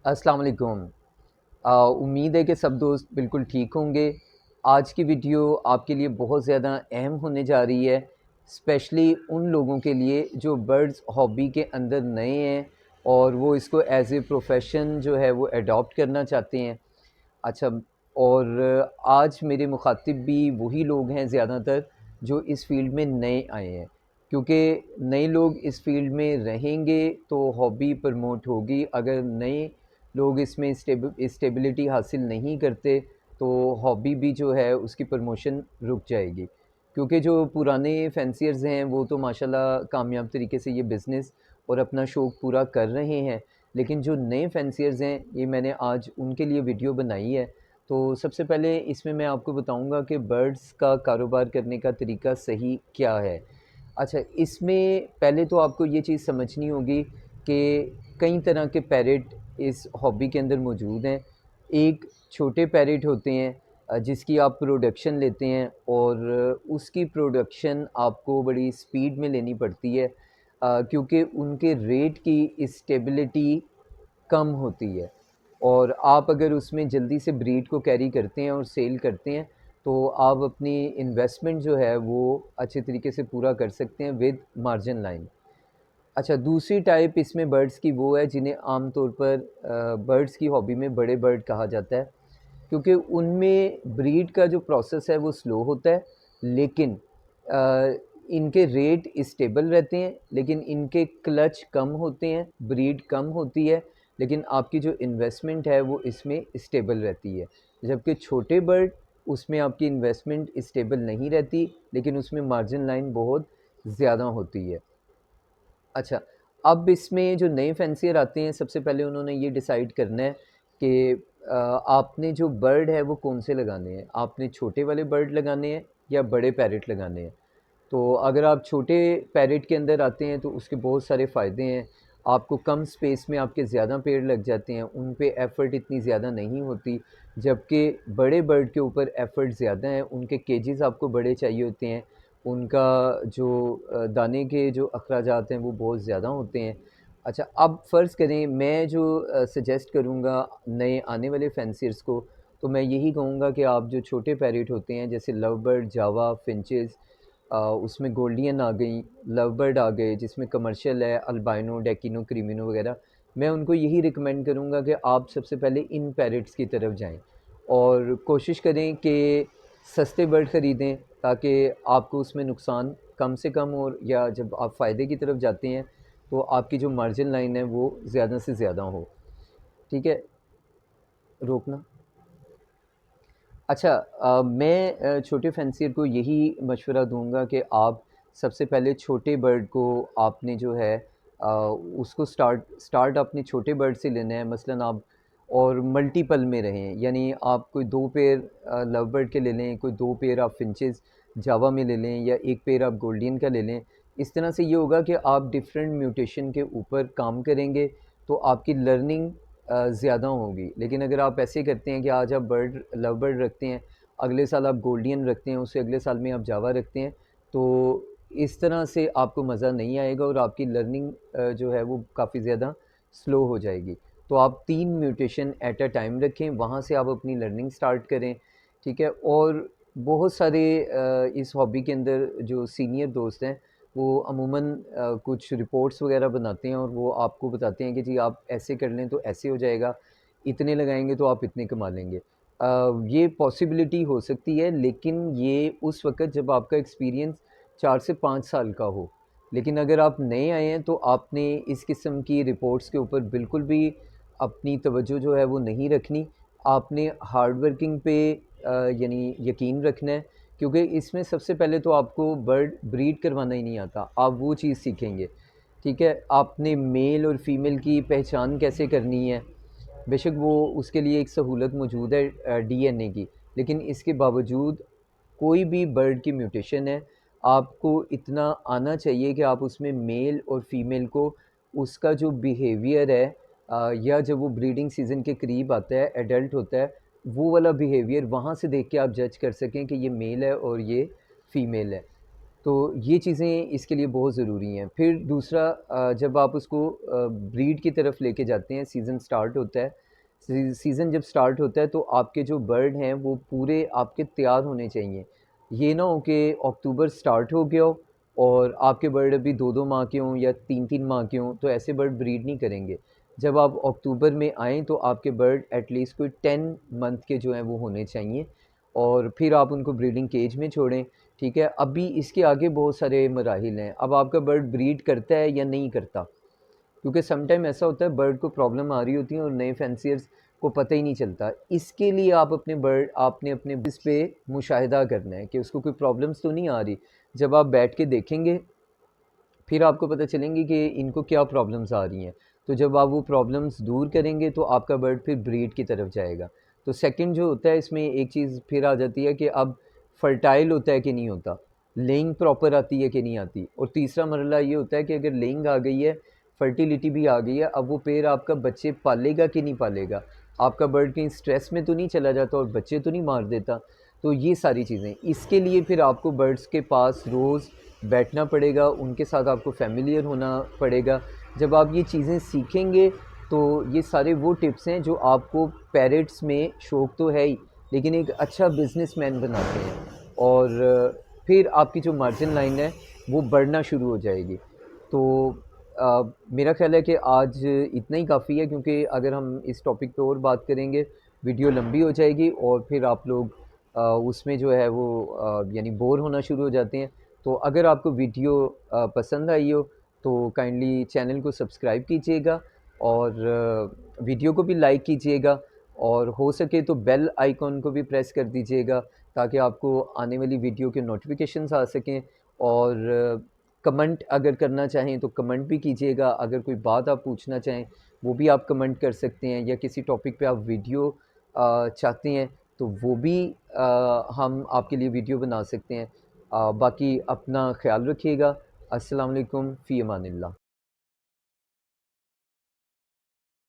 अस्सलाम वालेकुम। उम्मीद है कि सब दोस्त बिल्कुल ठीक होंगे। आज की वीडियो आपके लिए बहुत ज़्यादा अहम होने जा रही है, स्पेशली उन लोगों के लिए जो बर्ड्स हॉबी के अंदर नए हैं और वो इसको एज़ ए प्रोफ़ेशन जो है वो एडॉप्ट करना चाहते हैं। अच्छा, और आज मेरे मुखातिब भी वही लोग हैं ज़्यादातर जो इस फ़ील्ड में नए आए हैं, क्योंकि नए लोग इस फ़ील्ड में रहेंगे तो हॉबी प्रमोट होगी। अगर नए लोग इसमें स्टेबिलिटी हासिल नहीं करते तो हॉबी भी जो है उसकी प्रमोशन रुक जाएगी, क्योंकि जो पुराने फैंसियर्स हैं वो तो माशाल्लाह कामयाब तरीके से ये बिज़नेस और अपना शौक़ पूरा कर रहे हैं। लेकिन जो नए फैंसियर्स हैं, ये मैंने आज उनके लिए वीडियो बनाई है। तो सबसे पहले इसमें मैं आपको बताऊंगा कि बर्ड्स का कारोबार करने का तरीका सही क्या है। अच्छा, इसमें पहले तो आपको ये चीज़ समझनी होगी कि कई तरह के पैरेट इस हॉबी के अंदर मौजूद हैं। एक छोटे पैरेट होते हैं जिसकी आप प्रोडक्शन लेते हैं और उसकी प्रोडक्शन आपको बड़ी स्पीड में लेनी पड़ती है, क्योंकि उनके रेट की स्टेबिलिटी कम होती है। और आप अगर उसमें जल्दी से ब्रीड को कैरी करते हैं और सेल करते हैं तो आप अपनी इन्वेस्टमेंट जो है वो अच्छे तरीके से पूरा कर सकते हैं विद मार्जिन लाइन। अच्छा, दूसरी टाइप इसमें बर्ड्स की वो है जिन्हें आम तौर पर बर्ड्स की हॉबी में बड़े बर्ड कहा जाता है, क्योंकि उनमें ब्रीड का जो प्रोसेस है वो स्लो होता है, लेकिन अ, इनके रेट स्टेबल रहते हैं, लेकिन इनके क्लच कम होते हैं, ब्रीड कम होती है, लेकिन आपकी जो इन्वेस्टमेंट है वो इसमें स्टेबल रहती है। जबकि छोटे बर्ड, उसमें आपकी इन्वेस्टमेंट स्टेबल नहीं रहती, लेकिन उसमें मार्जिन लाइन बहुत ज़्यादा होती है। अच्छा, अब इसमें जो नए फैंसियर आते हैं, सबसे पहले उन्होंने ये डिसाइड करना है कि आपने जो बर्ड है वो कौन से लगाने हैं। आपने छोटे वाले बर्ड लगाने हैं या बड़े पैरेट लगाने हैं। तो अगर आप छोटे पैरेट के अंदर आते हैं तो उसके बहुत सारे फ़ायदे हैं। आपको कम स्पेस में आपके ज़्यादा पेड़ लग जाते हैं, उन पे एफ़र्ट इतनी ज़्यादा नहीं होती। जबकि बड़े बर्ड के ऊपर एफ़र्ट ज़्यादा है, उनके केजेस आपको बड़े चाहिए होते हैं, उनका जो दाने के जो अखराजात हैं वो बहुत ज़्यादा होते हैं। अच्छा, अब फ़र्ज़ करें मैं जो सजेस्ट करूँगा नए आने वाले फैंसियर्स को, तो मैं यही कहूँगा कि आप जो छोटे पैरेट होते हैं जैसे लव बर्ड, जावा, फिंचेस, उसमें गोल्डियन आ गई, लव बर्ड आ गए जिसमें कमर्शियल है, अल्बाइनो, डेकिनो, क्रीमिनो वगैरह, मैं उनको यही रिकमेंड करूँगा कि आप सबसे पहले इन पैरेट्स की तरफ जाएँ और कोशिश करें कि सस्ते बर्ड ख़रीदें, ताकि आपको उसमें नुकसान कम से कम हो, या जब आप फ़ायदे की तरफ जाते हैं तो आपकी जो मार्जिन लाइन है वो ज़्यादा से ज़्यादा हो। ठीक है, रोकना। अच्छा, मैं छोटे फैंसियर को यही मशवरा दूंगा कि आप सबसे पहले छोटे बर्ड को आपने जो है उसको स्टार्ट अपने छोटे बर्ड से लेना है। मसलन आप और मल्टीपल में रहें, यानी आप कोई दो पेयर लव बर्ड के ले लें, कोई दो पेयर आप फिंचेस जावा में ले लें, या एक पेयर आप गोल्डियन का ले लें। इस तरह से ये होगा कि आप डिफरेंट म्यूटेशन के ऊपर काम करेंगे तो आपकी लर्निंग ज़्यादा होगी। लेकिन अगर आप ऐसे करते हैं कि आज आप लव बर्ड रखते हैं, अगले साल आप गोल्डियन रखते हैं, उससे अगले साल में आप जावा रखते हैं, तो इस तरह से आपको मज़ा नहीं आएगा और आपकी लर्निंग जो है वो काफ़ी ज़्यादा स्लो हो जाएगी। तो आप 3 म्यूटेशन एट अ टाइम रखें, वहाँ से आप अपनी लर्निंग स्टार्ट करें, ठीक है? और बहुत सारे इस हॉबी के अंदर जो सीनियर दोस्त हैं, वो अमूमन कुछ रिपोर्ट्स वगैरह बनाते हैं और वो आपको बताते हैं कि जी आप ऐसे कर लें तो ऐसे हो जाएगा, इतने लगाएँगे तो आप इतने कमा लेंगे। ये पॉसिबिलिटी हो सकती है, लेकिन ये उस वक़्त जब आपका एक्सपीरियंस 4 से 5 साल का हो। लेकिन अगर आप नए आए हैं तो आपने इस किस्म की रिपोर्ट्स के ऊपर बिल्कुल भी अपनी तवज्जो जो है वो नहीं रखनी। आपने हार्ड वर्किंग पे यानी यकीन रखना है, क्योंकि इसमें सबसे पहले तो आपको बर्ड ब्रीड करवाना ही नहीं आता, आप वो चीज़ सीखेंगे, ठीक है? आपने मेल और फीमेल की पहचान कैसे करनी है, बेशक वो उसके लिए एक सहूलत मौजूद है डीएनए की, लेकिन इसके बावजूद कोई भी बर्ड की म्यूटेशन है, आपको इतना आना चाहिए कि आप उसमें मेल और फीमेल को उसका जो बिहेवियर है, या जब वो ब्रीडिंग सीज़न के करीब आता है, एडल्ट होता है, वो वाला बिहेवियर वहाँ से देख के आप जज कर सकें कि ये मेल है और ये फीमेल है। तो ये चीज़ें इसके लिए बहुत ज़रूरी हैं। फिर दूसरा जब आप उसको ब्रीड की तरफ लेके जाते हैं, सीज़न स्टार्ट होता है, सीज़न जब स्टार्ट होता है तो आपके जो बर्ड हैं वो पूरे आपके तैयार होने चाहिए। ये ना हो कि अक्टूबर स्टार्ट हो गया हो और आपके बर्ड अभी 2-2 माह के हों या 3-3 माह के हों, तो ऐसे बर्ड ब्रीड नहीं करेंगे। जब आप अक्टूबर में आएँ तो आपके बर्ड एटलीस्ट कोई 10 मंथ के जो हैं वो होने चाहिए और फिर आप उनको ब्रीडिंग केज में छोड़ें। ठीक है, अभी इसके आगे बहुत सारे मराहिल हैं। अब आपका बर्ड ब्रीड करता है या नहीं करता, क्योंकि सम टाइम ऐसा होता है बर्ड को प्रॉब्लम आ रही होती है और नए फैंसियर्स को पता ही नहीं चलता। इसके लिए आप अपने बर्ड आपने अपने इस पे मुशाहिदा करना है कि उसको कोई प्रॉब्लम्स तो नहीं आ रही। जब आप बैठ के देखेंगे फिर आपको पता चलेंगी कि इनको क्या प्रॉब्लम्स आ रही हैं। तो जब आप वो प्रॉब्लम्स दूर करेंगे तो आपका बर्ड फिर ब्रीड की तरफ जाएगा। तो सेकंड जो होता है इसमें एक चीज़ फिर आ जाती है कि अब फर्टाइल होता है कि नहीं होता, लेइंग प्रॉपर आती है कि नहीं आती। और तीसरा मरला ये होता है कि अगर लेइंग आ गई है, फर्टिलिटी भी आ गई है, अब वो पेड़ आपका बच्चे पालेगा कि नहीं पालेगा, आपका बर्ड कहीं स्ट्रेस में तो नहीं चला जाता और बच्चे तो नहीं मार देता। तो ये सारी चीज़ें, इसके लिए फिर आपको बर्ड्स के पास रोज़ बैठना पड़ेगा, उनके साथ आपको फ़ैमिलियर होना पड़ेगा। जब आप ये चीज़ें सीखेंगे तो ये सारे वो टिप्स हैं जो आपको पैरेट्स में शौक़ तो है ही, लेकिन एक अच्छा बिज़नेसमैन बनाते हैं और फिर आपकी जो मार्जिन लाइन है वो बढ़ना शुरू हो जाएगी। तो मेरा ख़्याल है कि आज इतना ही काफ़ी है, क्योंकि अगर हम इस टॉपिक पे और बात करेंगे वीडियो लंबी हो जाएगी और फिर आप लोग उसमें जो है वो यानी बोर होना शुरू हो जाते हैं। तो अगर आपको वीडियो पसंद आई हो तो काइंडली चैनल को सब्सक्राइब कीजिएगा और वीडियो को भी लाइक कीजिएगा और हो सके तो बेल आइकॉन को भी प्रेस कर दीजिएगा ताकि आपको आने वाली वीडियो के नोटिफिकेशंस आ सकें। और कमेंट अगर करना चाहें तो कमेंट भी कीजिएगा। अगर कोई बात आप पूछना चाहें वो भी आप कमेंट कर सकते हैं, या किसी टॉपिक पे आप वीडियो चाहते हैं तो वो भी हम आपके लिए वीडियो बना सकते हैं। बाकी अपना ख्याल रखिएगा। अस्सलाम वालेकुम, फ़ी अमानिल्लाह।